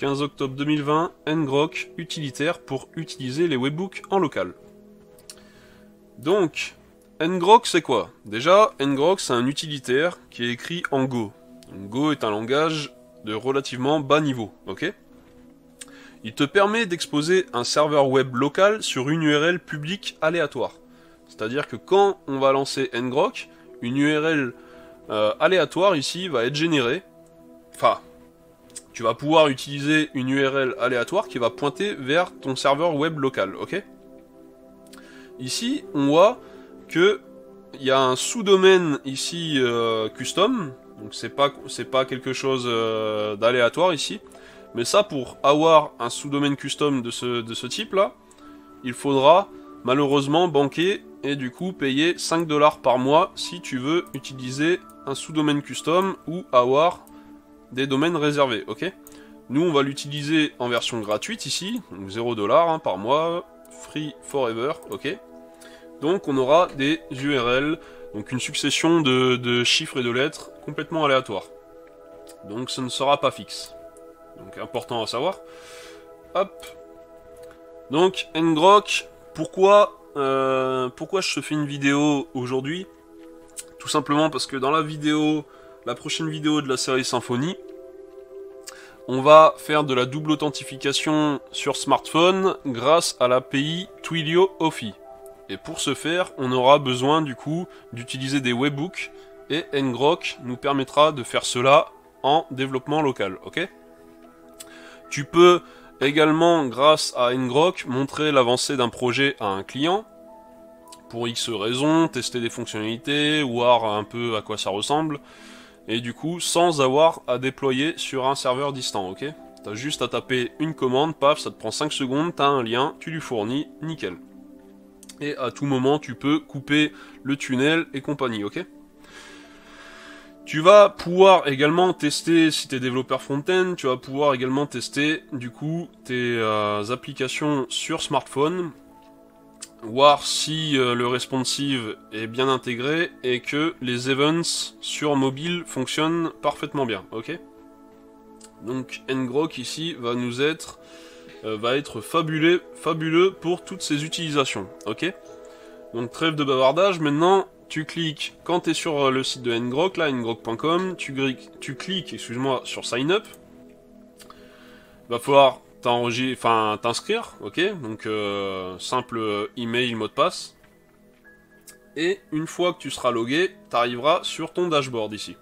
15 octobre 2020, ngrok utilitaire pour utiliser les webbooks en local. Donc, ngrok c'est quoi? Déjà, ngrok c'est un utilitaire qui est écrit en Go. Donc, Go est un langage de relativement bas niveau, ok? Il te permet d'exposer un serveur web local sur une URL publique aléatoire. C'est-à-dire que quand on va lancer ngrok, une URL aléatoire ici va être générée. Enfin, tu vas pouvoir utiliser une URL aléatoire qui va pointer vers ton serveur web local, ok? Ici, on voit que il y a un sous-domaine ici custom, donc c'est pas quelque chose d'aléatoire ici, mais ça pour avoir un sous-domaine custom de ce type là, il faudra malheureusement banquer et du coup payer 5 $ par mois si tu veux utiliser un sous-domaine custom ou avoir des domaines réservés, ok? Nous on va l'utiliser en version gratuite ici, donc 0 $ hein, par mois, free forever, ok? Donc on aura des URL, donc une succession de chiffres et de lettres complètement aléatoires. Donc ce ne sera pas fixe. Donc important à savoir. Hop. Donc ngrok, pourquoi je te fais une vidéo aujourd'hui? Tout simplement parce que dans la prochaine vidéo de la série Symfony, on va faire de la double authentification sur smartphone grâce à l'API Twilio Authy. Et pour ce faire, on aura besoin du coup d'utiliser des webbooks et ngrok nous permettra de faire cela en développement local, ok? Tu peux également, grâce à ngrok, montrer l'avancée d'un projet à un client pour X raisons, tester des fonctionnalités, voir un peu à quoi ça ressemble, et du coup, sans avoir à déployer sur un serveur distant, ok? T'as juste à taper une commande, paf, ça te prend 5 secondes, t'as un lien, tu lui fournis, nickel. Et à tout moment, tu peux couper le tunnel et compagnie, ok? Tu vas pouvoir également tester, si tu es développeur front-end, tu vas pouvoir également tester du coup tes applications sur smartphone, voir si le responsive est bien intégré et que les events sur mobile fonctionnent parfaitement bien, ok? Donc ngrok ici va être fabuleux pour toutes ces utilisations, ok? Donc trêve de bavardage, maintenant tu cliques, quand tu es sur le site de ngrok, là, ngrok.com, tu cliques, excuse-moi, sur sign up. Va falloir t'inscrire, ok? Donc simple email, mot de passe. Et une fois que tu seras logué, tu arriveras sur ton dashboard ici.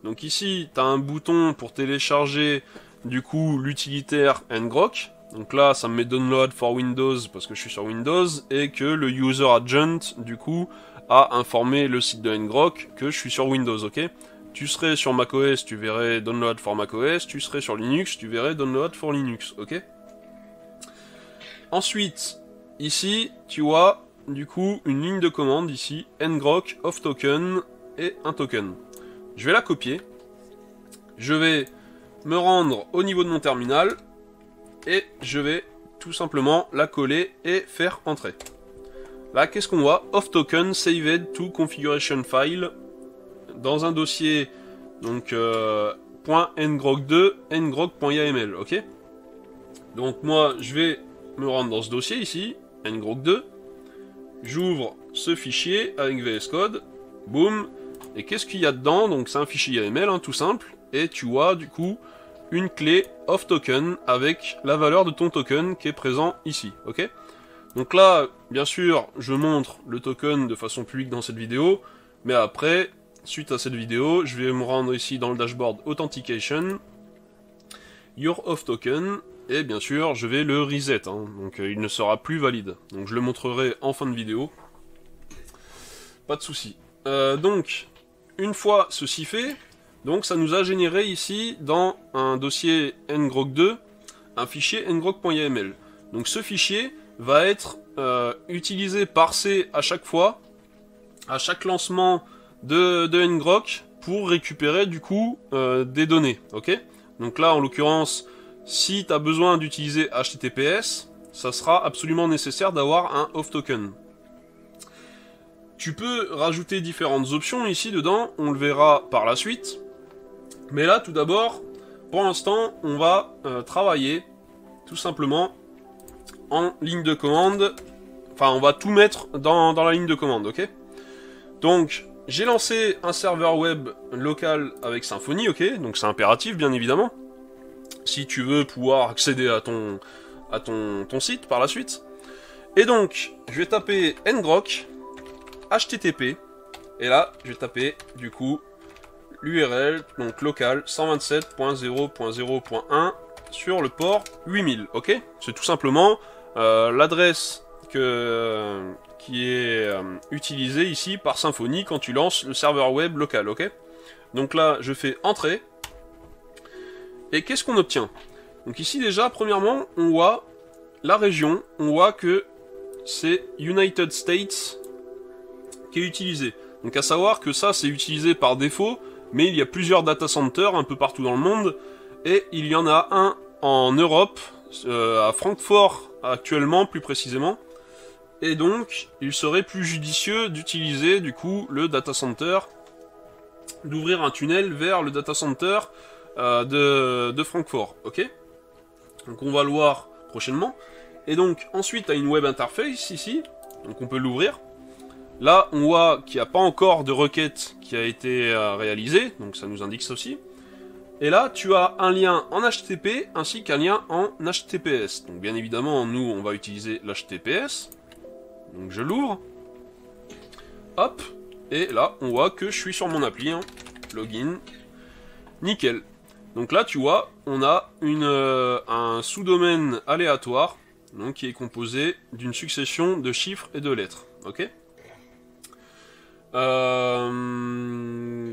Donc ici, tu as un bouton pour télécharger du coup l'utilitaire ngrok. Donc là, ça me met download for Windows parce que je suis sur Windows et que le user agent du coup a informé le site de ngrok que je suis sur Windows, ok? Tu serais sur macOS, tu verrais download for macOS, tu serais sur Linux, tu verrais download for Linux, ok? Ensuite, ici, tu vois du coup une ligne de commande ici, ngrok of token et un token. Je vais la copier, je vais me rendre au niveau de mon terminal et je vais tout simplement la coller et faire entrer. Là, qu'est-ce qu'on voit? Of token saved to configuration file dans un dossier donc .ngrok2 ngrok.yml, ok? Donc moi, je vais me rendre dans ce dossier ici, ngrok2, j'ouvre ce fichier avec VS Code, boum, et qu'est-ce qu'il y a dedans? Donc c'est un fichier YAML, hein, tout simple, et tu vois du coup une clé of token avec la valeur de ton token qui est présent ici, ok? Donc là, bien sûr, je montre le token de façon publique dans cette vidéo, mais après, suite à cette vidéo, je vais me rendre ici dans le dashboard Authentication, Your of Token, et bien sûr, je vais le reset, hein, donc il ne sera plus valide. Donc je le montrerai en fin de vidéo, pas de souci. Donc, une fois ceci fait, donc ça nous a généré ici, dans un dossier ngrok2, un fichier ngrok.yml. Donc ce fichier va être utilisé, parsé à chaque fois, à chaque lancement de ngrok, pour récupérer du coup des données, ok? Donc là, en l'occurrence, si tu as besoin d'utiliser HTTPS, ça sera absolument nécessaire d'avoir un off token. Tu peux rajouter différentes options ici dedans, on le verra par la suite. Mais là, tout d'abord, pour l'instant, on va travailler tout simplement en ligne de commande. Enfin, on va tout mettre dans la ligne de commande, ok? Donc, j'ai lancé un serveur web local avec Symfony, ok? Donc c'est impératif, bien évidemment. Si tu veux pouvoir accéder à ton site par la suite. Et donc, je vais taper ngrok, http, et là, je vais taper, du coup, l'URL, donc local 127.0.0.1 sur le port 8000, ok? C'est tout simplement l'adresse qui est utilisée ici par Symfony quand tu lances le serveur web local, ok? Donc là, je fais Entrée, et qu'est-ce qu'on obtient? Donc ici déjà, premièrement, on voit la région, on voit que c'est United States qui est utilisé. Donc à savoir que ça, c'est utilisé par défaut, mais il y a plusieurs data centers un peu partout dans le monde, et il y en a un en Europe, à Francfort actuellement plus précisément, et donc il serait plus judicieux d'utiliser du coup le data center, d'ouvrir un tunnel vers le data center de Francfort, ok? Donc on va le voir prochainement, et donc ensuite à une web interface ici, donc on peut l'ouvrir. Là, on voit qu'il n'y a pas encore de requête qui a été réalisée, donc ça nous indique ça aussi. Et là, tu as un lien en HTTP ainsi qu'un lien en HTTPS. Donc bien évidemment, nous, on va utiliser l'HTTPS. Donc je l'ouvre. Hop. Et là, on voit que je suis sur mon appli. Hein. Login. Nickel. Donc là, tu vois, on a un sous-domaine aléatoire, donc qui est composé d'une succession de chiffres et de lettres. Ok ?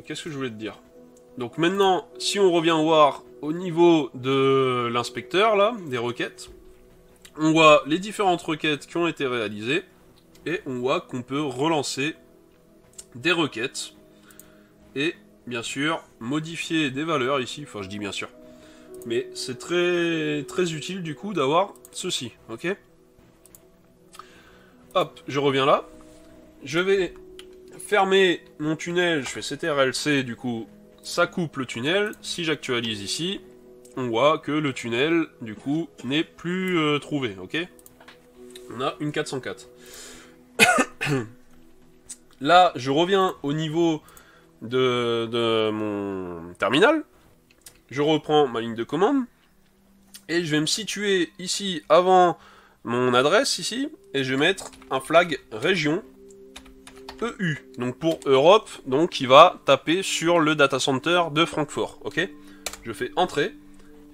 Qu'est-ce que je voulais te dire? Donc maintenant, si on revient voir au niveau de l'inspecteur, là, des requêtes, on voit les différentes requêtes qui ont été réalisées, et on voit qu'on peut relancer des requêtes, et bien sûr, modifier des valeurs ici, enfin je dis bien sûr, mais c'est très, très utile du coup d'avoir ceci, ok? Hop, je reviens là, je vais fermer mon tunnel, je fais CTRL-C, du coup, ça coupe le tunnel. Si j'actualise ici, on voit que le tunnel, du coup, n'est plus trouvé, ok? On a une 404. Là, je reviens au niveau de mon terminal. Je reprends ma ligne de commande. Et je vais me situer ici, avant mon adresse, ici. Et je vais mettre un flag région. EU, donc pour Europe, donc qui va taper sur le data center de Francfort, ok? Je fais Entrée,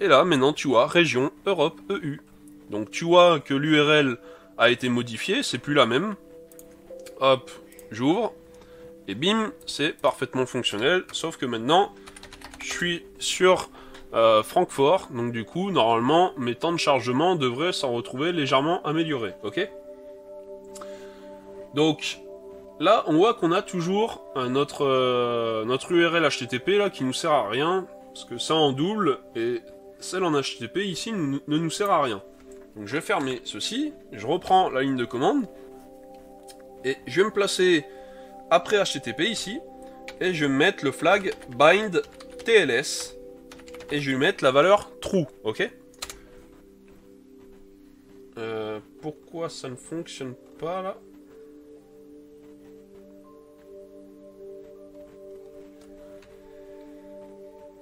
et là, maintenant, tu vois, région Europe EU. Donc tu vois que l'URL a été modifiée, c'est plus la même. Hop, j'ouvre, et bim, c'est parfaitement fonctionnel, sauf que maintenant, je suis sur Francfort, donc du coup, normalement, mes temps de chargement devraient s'en retrouver légèrement améliorés, ok? Donc, là, on voit qu'on a toujours notre URL HTTP là qui nous sert à rien, parce que ça en double, et celle en HTTP ici ne nous sert à rien. Donc je vais fermer ceci, je reprends la ligne de commande, et je vais me placer après HTTP ici, et je vais mettre le flag bind TLS, et je vais mettre la valeur true, ok? Pourquoi ça ne fonctionne pas là?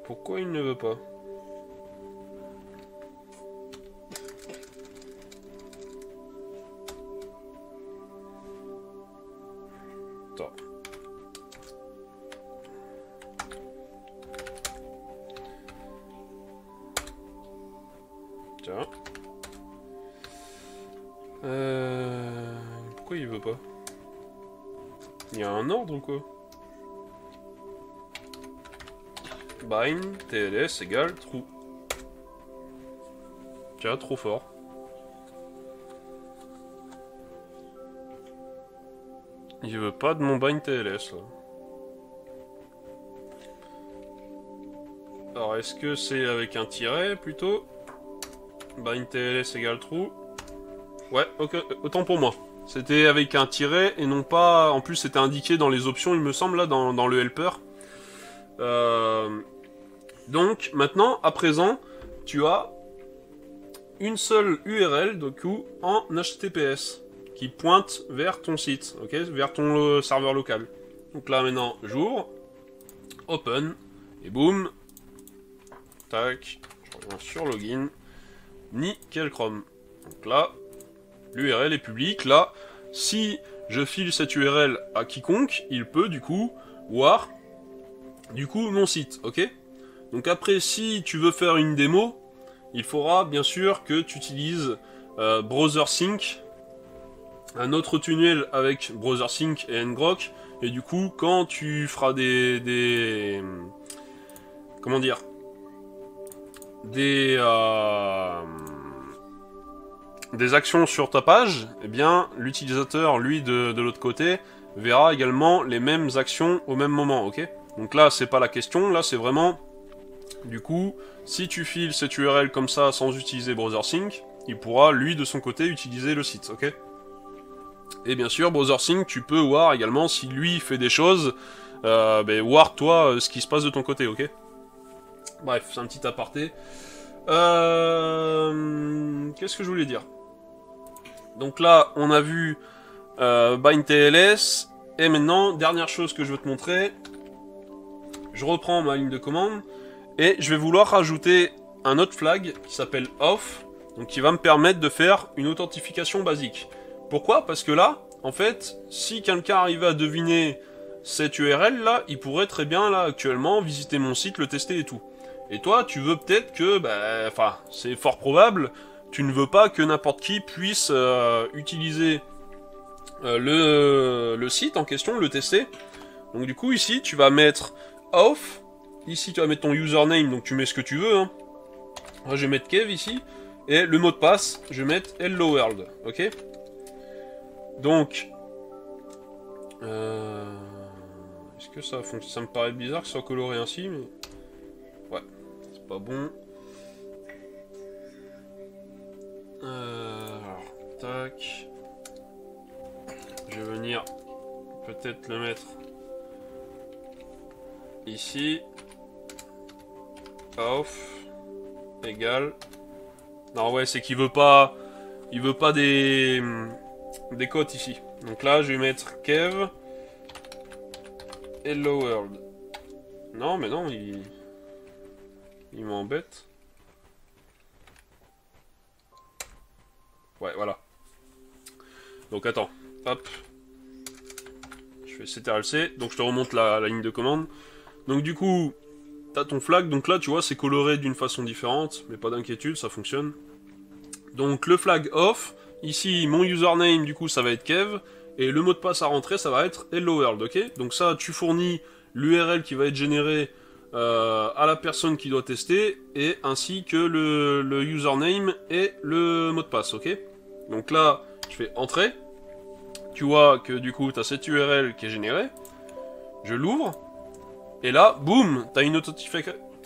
Pourquoi il ne veut pas? Attends. Tiens. Pourquoi il veut pas? Il y a un ordre ou quoi? Bind, TLS égale true. Tiens, trop fort. Il veut pas de mon bind TLS là. Alors est-ce que c'est avec un tiret plutôt? Bind TLS égale true. Ouais, ok, autant pour moi. C'était avec un tiret et non pas... En plus c'était indiqué dans les options il me semble là, dans le helper. Donc maintenant, à présent, tu as une seule URL du coup en HTTPS qui pointe vers ton site, ok, vers ton serveur local. Donc là maintenant, j'ouvre, open, et boum, tac, je reviens sur login, nickel Chrome. Donc là, l'URL est publique. Là, si je file cette URL à quiconque, il peut du coup voir du coup mon site, ok. Donc après, si tu veux faire une démo, il faudra bien sûr que tu utilises BrowserSync, un autre tunnel avec BrowserSync et ngrok, et du coup, quand tu feras comment dire, des actions sur ta page, eh bien, l'utilisateur, lui, de l'autre côté, verra également les mêmes actions au même moment, ok? Donc là, c'est pas la question, là, c'est vraiment, du coup, si tu files cette URL comme ça, sans utiliser BrowserSync, il pourra, lui, de son côté, utiliser le site, ok? Et bien sûr, BrowserSync, tu peux voir également, si lui fait des choses, voir, toi, ce qui se passe de ton côté, ok? Bref, c'est un petit aparté. Qu'est-ce que je voulais dire? Donc là, on a vu bindTLS, et maintenant, dernière chose que je veux te montrer, je reprends ma ligne de commande, et je vais vouloir rajouter un autre flag qui s'appelle off, donc qui va me permettre de faire une authentification basique. Pourquoi? Parce que là, en fait, si quelqu'un arrivait à deviner cette URL là, il pourrait très bien là actuellement visiter mon site, le tester et tout. Et toi, tu veux peut-être que, enfin, c'est fort probable, tu ne veux pas que n'importe qui puisse utiliser le site en question, le tester. Donc du coup, ici, tu vas mettre off. Ici, tu vas mettre ton username, donc tu mets ce que tu veux. Hein. Moi, je vais mettre Kev ici. Et le mot de passe, je vais mettre Hello World. Ok? Donc, est-ce que ça fonctionne? Ça me paraît bizarre que ce soit coloré ainsi, mais... Ouais, c'est pas bon. Alors, tac. Je vais venir peut-être le mettre ici. Off. Égal. Non, ouais, c'est qu'il veut pas... Il veut pas des cotes ici. Donc là, je vais mettre Kev. Hello World. Non, mais non, il m'embête. Ouais, voilà. Donc attends, hop. Je fais CTRL-C, donc je te remonte la ligne de commande. Donc du coup, t'as ton flag, donc là tu vois c'est coloré d'une façon différente, mais pas d'inquiétude, ça fonctionne. Donc le flag off, ici mon username du coup ça va être Kev, et le mot de passe à rentrer ça va être Hello World, ok? Donc ça tu fournis l'URL qui va être générée à la personne qui doit tester, et ainsi que le username et le mot de passe, ok? Donc là, je fais entrer, tu vois que du coup tu as cette URL qui est générée, je l'ouvre, et là, boum, tu as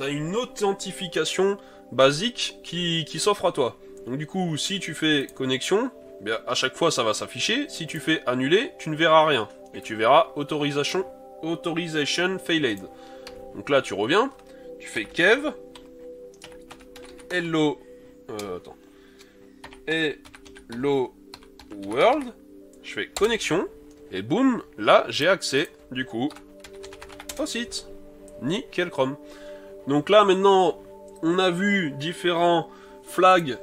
une authentification basique qui s'offre à toi. Donc du coup, si tu fais connexion, bien, à chaque fois ça va s'afficher, si tu fais annuler, tu ne verras rien, et tu verras authorization failed. Donc là, tu reviens, tu fais Kev, hello, hello world, je fais connexion, et boum, là, j'ai accès, du coup, au site. Nickel Chrome. Donc là, maintenant, on a vu différents flags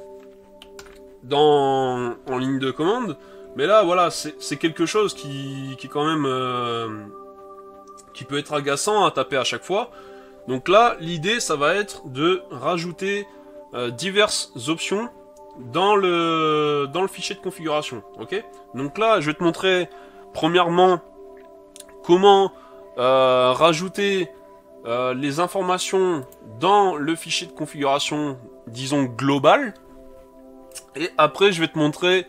en ligne de commande, mais là, voilà, c'est quelque chose qui est quand même... qui peut être agaçant à taper à chaque fois. Donc là, l'idée, ça va être de rajouter diverses options dans le fichier de configuration. Ok? Donc là, je vais te montrer premièrement comment rajouter les informations dans le fichier de configuration, disons global. Et après, je vais te montrer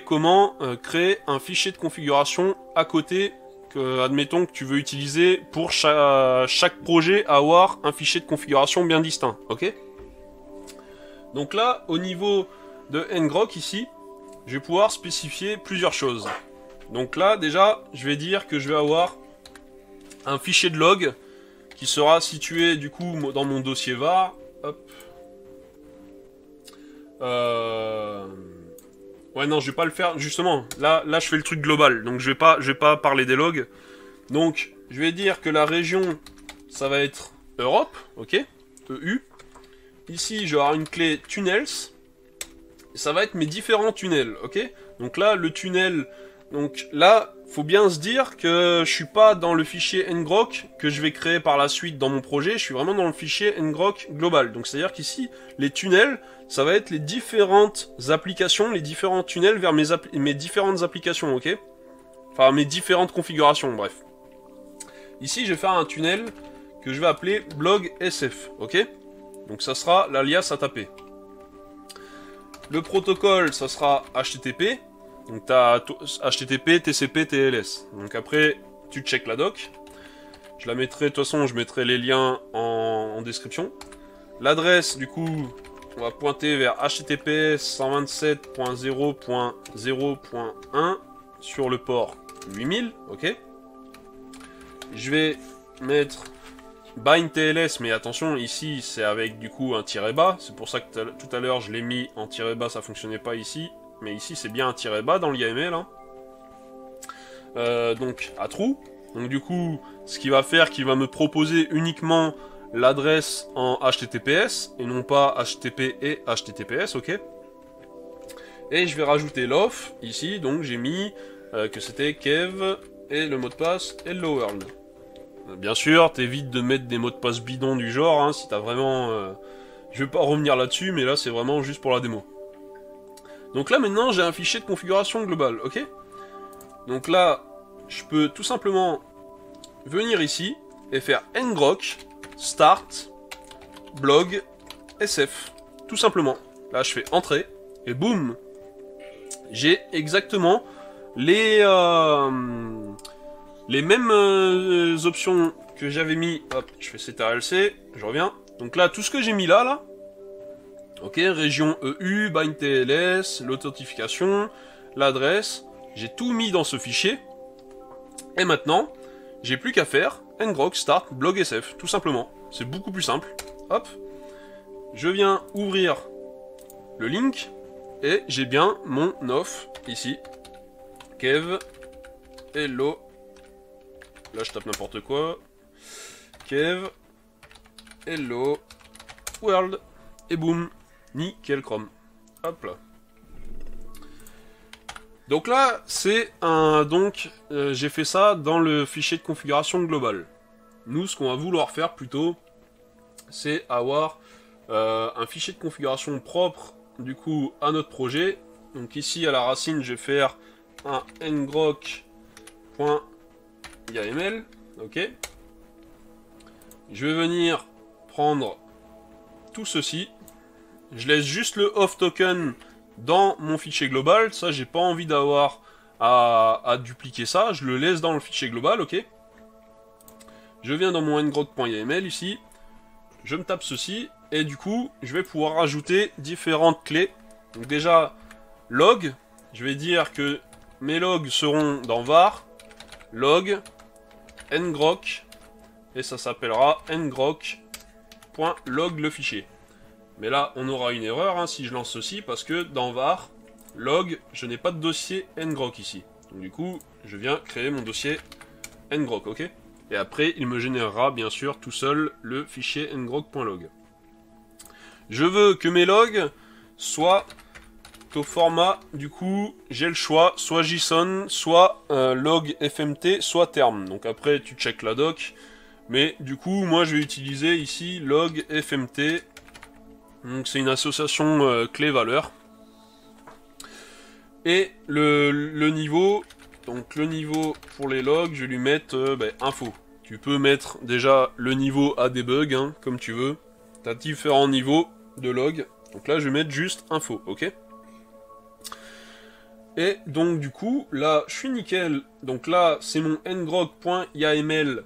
comment créer un fichier de configuration à côté. Admettons que tu veux utiliser pour chaque projet avoir un fichier de configuration bien distinct, ok? Donc là, au niveau de ngrok ici, je vais pouvoir spécifier plusieurs choses. Donc là, déjà, je vais dire que je vais avoir un fichier de log qui sera situé du coup dans mon dossier var. Hop. Ouais, non, je vais pas le faire. Justement, là, je fais le truc global, donc je vais pas parler des logs. Donc, je vais dire que la région, ça va être Europe, ok, EU. Ici, je vais avoir une clé tunnels. Ça va être mes différents tunnels, ok. Donc là, le tunnel, donc là, faut bien se dire que je suis pas dans le fichier ngrok que je vais créer par la suite dans mon projet. Je suis vraiment dans le fichier ngrok global. Donc c'est à dire qu'ici, les tunnels, ça va être les différentes applications, les différents tunnels vers mes différentes applications, ok. Enfin, mes différentes configurations, bref. Ici, je vais faire un tunnel que je vais appeler blog SF, ok. Donc ça sera l'alias à taper. Le protocole, ça sera HTTP. Donc tu as HTTP, TCP, TLS. Donc après, tu check la doc. Je la mettrai, de toute façon, je mettrai les liens en description. L'adresse, du coup, on va pointer vers HTTPS 127.0.0.1 sur le port 8000, ok. Je vais mettre bind TLS, mais attention, ici, c'est avec, du coup, un tiret bas. C'est pour ça que tout à l'heure, je l'ai mis en tiret bas, ça fonctionnait pas ici. Mais ici, c'est bien un tiret bas dans l'IAML. Hein. Donc, à true. Donc, du coup, ce qu'il va faire, qu'il va me proposer uniquement l'adresse en HTTPS et non pas HTTP et HTTPS, ok. Et je vais rajouter l'off ici. Donc, j'ai mis que c'était kev et le mot de passe hello world. Bien sûr, t'évites de mettre des mots de passe bidons du genre, hein, si t'as vraiment... Je vais pas revenir là-dessus, mais là, c'est vraiment juste pour la démo. Donc là, maintenant, j'ai un fichier de configuration globale, ok? Donc là, je peux tout simplement venir ici et faire ngrok start blog sf, tout simplement. Là, je fais entrée, et boum! J'ai exactement les mêmes options que j'avais mis. Hop, je fais ctrlc, je reviens. Donc là, tout ce que j'ai mis là, ok, région EU, bind TLS, l'authentification, l'adresse, j'ai tout mis dans ce fichier. Et maintenant, j'ai plus qu'à faire ngrok start blog sf, tout simplement. C'est beaucoup plus simple. Hop, je viens ouvrir le link et j'ai bien mon off ici. Kev, hello. Là, je tape n'importe quoi. Kev, hello, world. Et boum. Nickel chrome. Hop là. Donc là, c'est un... Donc, j'ai fait ça dans le fichier de configuration globale. Nous, ce qu'on va vouloir faire plutôt, c'est avoir un fichier de configuration propre, du coup, à notre projet. Donc ici, à la racine, je vais faire un ngrok.yaml. Ok. Je vais venir prendre tout ceci. Je laisse juste le off token dans mon fichier global. Ça, j'ai pas envie d'avoir à dupliquer ça. Je le laisse dans le fichier global, ok. Je viens dans mon ngrok.yaml ici. Je me tape ceci. Et du coup, je vais pouvoir rajouter différentes clés. Donc déjà, log. Je vais dire que mes logs seront dans var, log, ngrok. Et ça s'appellera ngrok.log le fichier. Mais là, on aura une erreur hein, si je lance ceci, parce que dans var, log, je n'ai pas de dossier ngrok ici. Donc du coup, je viens créer mon dossier ngrok, ok? Et après, il me générera bien sûr tout seul le fichier ngrok.log. Je veux que mes logs soient au format, du coup, j'ai le choix, soit JSON, soit log FMT, soit terme. Donc après, tu check la doc. Mais du coup, moi, je vais utiliser ici log FMT. Donc c'est une association clé-valeur. Et le niveau, donc le niveau pour les logs, je vais lui mettre info. Tu peux mettre déjà le niveau à debug, hein, comme tu veux. Tu as différents niveaux de log. Donc là, je vais mettre juste info, ok? Et donc du coup, là, je suis nickel. Donc là, c'est mon ngrok.yaml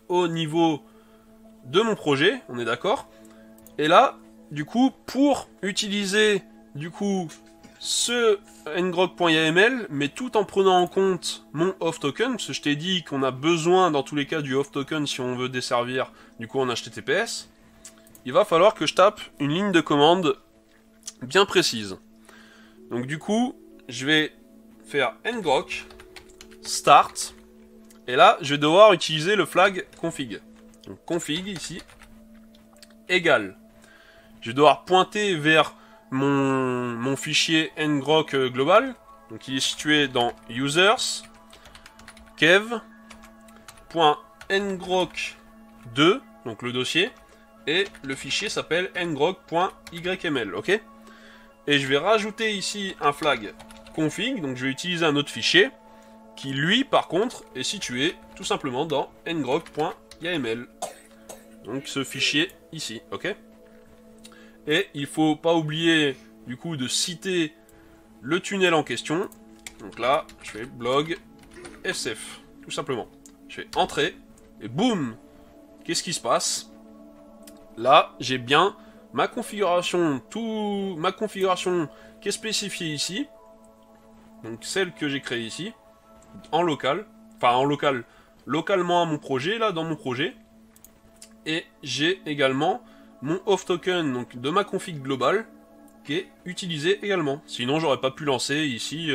au niveau de mon projet, on est d'accord? Et là, du coup, pour utiliser, du coup, ce ngrok.yml, mais tout en prenant en compte mon off token, parce que je t'ai dit qu'on a besoin dans tous les cas du off token si on veut desservir du coup en HTTPS, il va falloir que je tape une ligne de commande bien précise. Donc du coup, je vais faire ngrok start, et là, je vais devoir utiliser le flag config. Donc config ici, égal. Je vais devoir pointer vers mon fichier ngrok global, donc il est situé dans users, kev.ngrok2, donc le dossier, et le fichier s'appelle ngrok.yml, ok? Et je vais rajouter ici un flag config, donc je vais utiliser un autre fichier, qui lui, par contre, est situé tout simplement dans ngrok.yml. Donc ce fichier ici, ok? Et il faut pas oublier du coup de citer le tunnel en question. Donc là, je fais blog sf, tout simplement. Je fais entrer et boum. Qu'est-ce qui se passe? Là, j'ai bien ma configuration, ma configuration qui est spécifiée ici. Donc celle que j'ai créée ici, en local, enfin en local, localement à mon projet, là dans mon projet. Et j'ai également mon off token donc de ma config globale qui est utilisé également. Sinon j'aurais pas pu lancer ici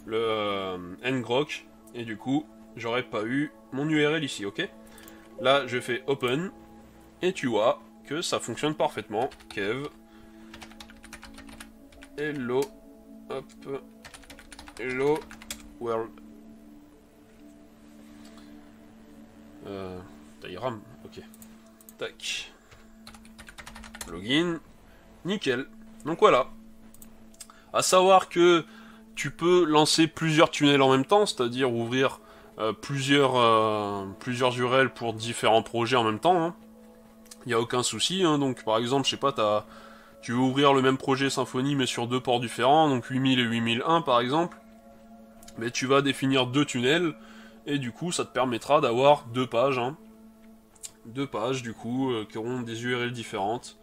le ngrok et du coup j'aurais pas eu mon URL ici, ok? Là je fais open et tu vois que ça fonctionne parfaitement. Kev hello hop hello world diagram, ok, tac. Login, nickel. Donc voilà. À savoir que tu peux lancer plusieurs tunnels en même temps, c'est-à-dire ouvrir plusieurs URL pour différents projets en même temps. Hein. Il n'y a aucun souci. Hein. Donc par exemple, je sais pas, tu veux ouvrir le même projet Symfony mais sur deux ports différents, donc 8000 et 8001 par exemple. Mais tu vas définir deux tunnels et du coup ça te permettra d'avoir deux pages. Hein. Deux pages du coup qui auront des URL différentes.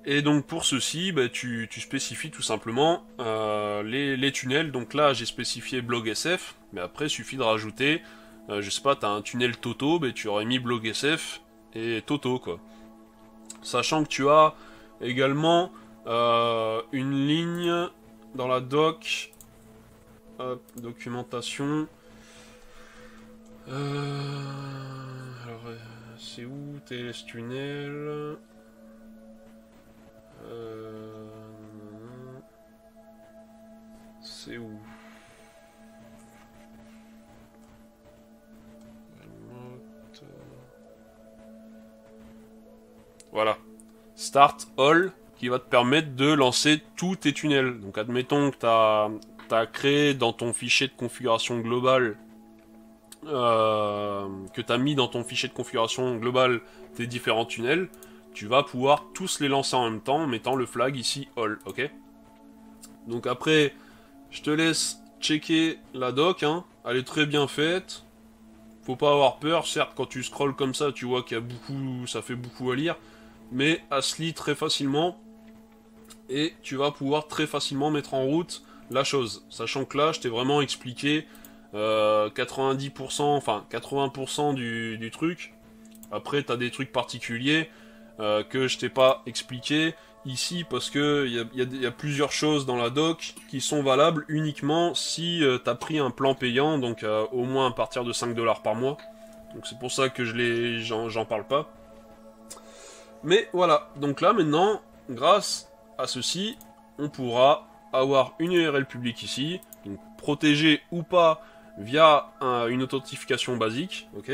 Et donc pour ceci, bah, tu spécifies tout simplement les tunnels. Donc là j'ai spécifié blog SF, mais après il suffit de rajouter, je sais pas, t'as un tunnel Toto, bah, tu aurais mis blog SF et Toto quoi. Sachant que tu as également une ligne dans la doc, documentation. Alors c'est où TLS tunnel? C'est où? Voilà. Start all qui va te permettre de lancer tous tes tunnels. Donc admettons que tu as créé dans ton fichier de configuration globale que tu as mis dans ton fichier de configuration globale tes différents tunnels, tu vas pouvoir tous les lancer en même temps en mettant le flag ici all, ok? Donc après, je te laisse checker la doc, hein. Elle est très bien faite. Faut pas avoir peur, certes quand tu scrolles comme ça, tu vois qu'il y a beaucoup, ça fait beaucoup à lire, mais elle se lit très facilement et tu vas pouvoir très facilement mettre en route la chose. Sachant que là, je t'ai vraiment expliqué 90%, enfin 80% du truc. Après, t'as des trucs particuliers que je t'ai pas expliqué ici parce que il y a plusieurs choses dans la doc qui sont valables uniquement si t'as pris un plan payant, donc au moins à partir de 5$ par mois. Donc c'est pour ça que j'en parle pas. Mais voilà, donc là maintenant, grâce à ceci, on pourra avoir une URL publique ici, donc protégée ou pas via une authentification basique, ok.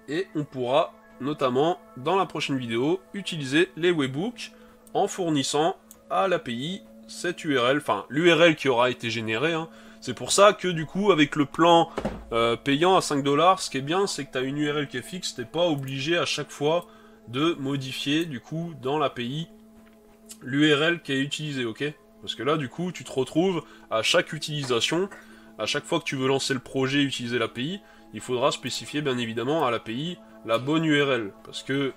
Et on pourra notamment dans la prochaine vidéo utiliser les webhooks en fournissant à l'API cette URL, enfin l'URL qui aura été générée. Hein. C'est pour ça que du coup avec le plan payant à 5$, ce qui est bien c'est que tu as une URL qui est fixe, t'es pas obligé à chaque fois de modifier du coup dans l'API l'URL qui est utilisée, ok? Parce que là du coup tu te retrouves à chaque utilisation, à chaque fois que tu veux lancer le projet et utiliser l'API, il faudra spécifier bien évidemment à l'API la bonne URL. Parce que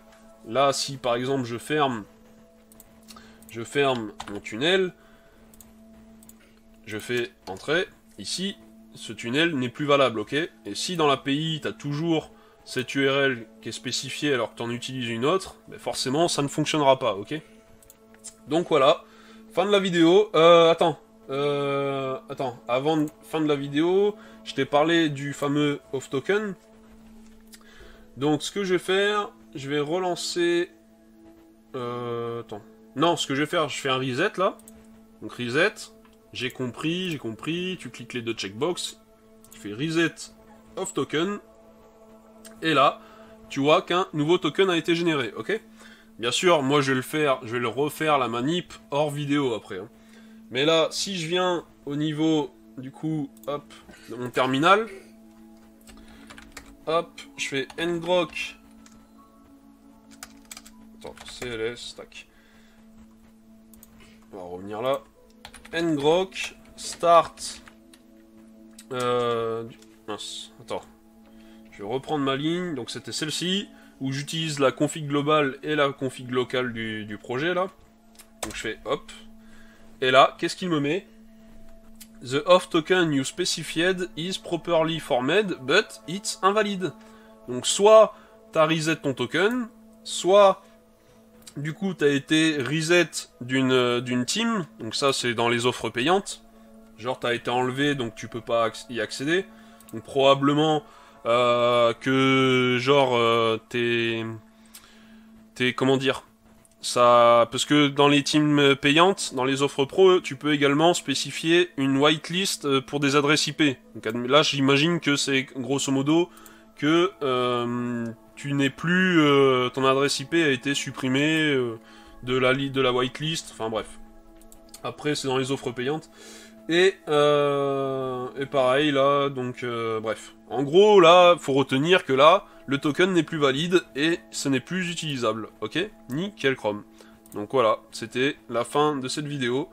là, si par exemple je ferme mon tunnel, je fais entrée, ici, ce tunnel n'est plus valable, ok? Et si dans l'API, tu as toujours cette URL qui est spécifiée alors que tu en utilises une autre, ben forcément, ça ne fonctionnera pas, ok? Donc voilà, fin de la vidéo. Attends, avant fin de la vidéo, je t'ai parlé du fameux off token. Donc ce que je vais faire, je vais relancer... attends. Non, ce que je vais faire, je fais un reset là. Donc reset, j'ai compris, tu cliques les deux checkbox, tu fais reset off token, et là, tu vois qu'un nouveau token a été généré, ok? Bien sûr, moi je vais le refaire la manip hors vidéo après. Hein. Mais là, si je viens au niveau, du coup, hop, de mon terminal, hop, je fais ngrok, attends, cls, tac, on va revenir là, ngrok, start, mince, attends, je vais reprendre ma ligne, donc c'était celle-ci, où j'utilise la config globale et la config locale du projet là. Donc je fais hop. Et là, qu'est-ce qu'il me met? The off token you specified is properly formed, but it's invalid. Donc soit t'as reset ton token, soit du coup t'as été reset d'une team. Donc ça c'est dans les offres payantes. Genre t'as été enlevé donc tu peux pas y accéder. Donc probablement que genre t'es comment dire ça, parce que dans les teams payantes, dans les offres pro, tu peux également spécifier une whitelist pour des adresses IP. Donc là j'imagine que c'est grosso modo que tu n'es plus ton adresse IP a été supprimée de la whitelist, enfin bref. Après c'est dans les offres payantes. Et pareil là, donc bref. En gros là, faut retenir que là, le token n'est plus valide et ce n'est plus utilisable, ok? Nickel Chrome. Donc voilà, c'était la fin de cette vidéo.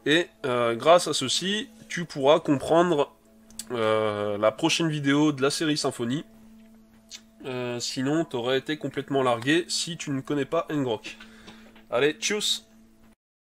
Et grâce à ceci, tu pourras comprendre la prochaine vidéo de la série Symfony. Sinon, t'aurais été complètement largué si tu ne connais pas ngrok. Allez, tchuss!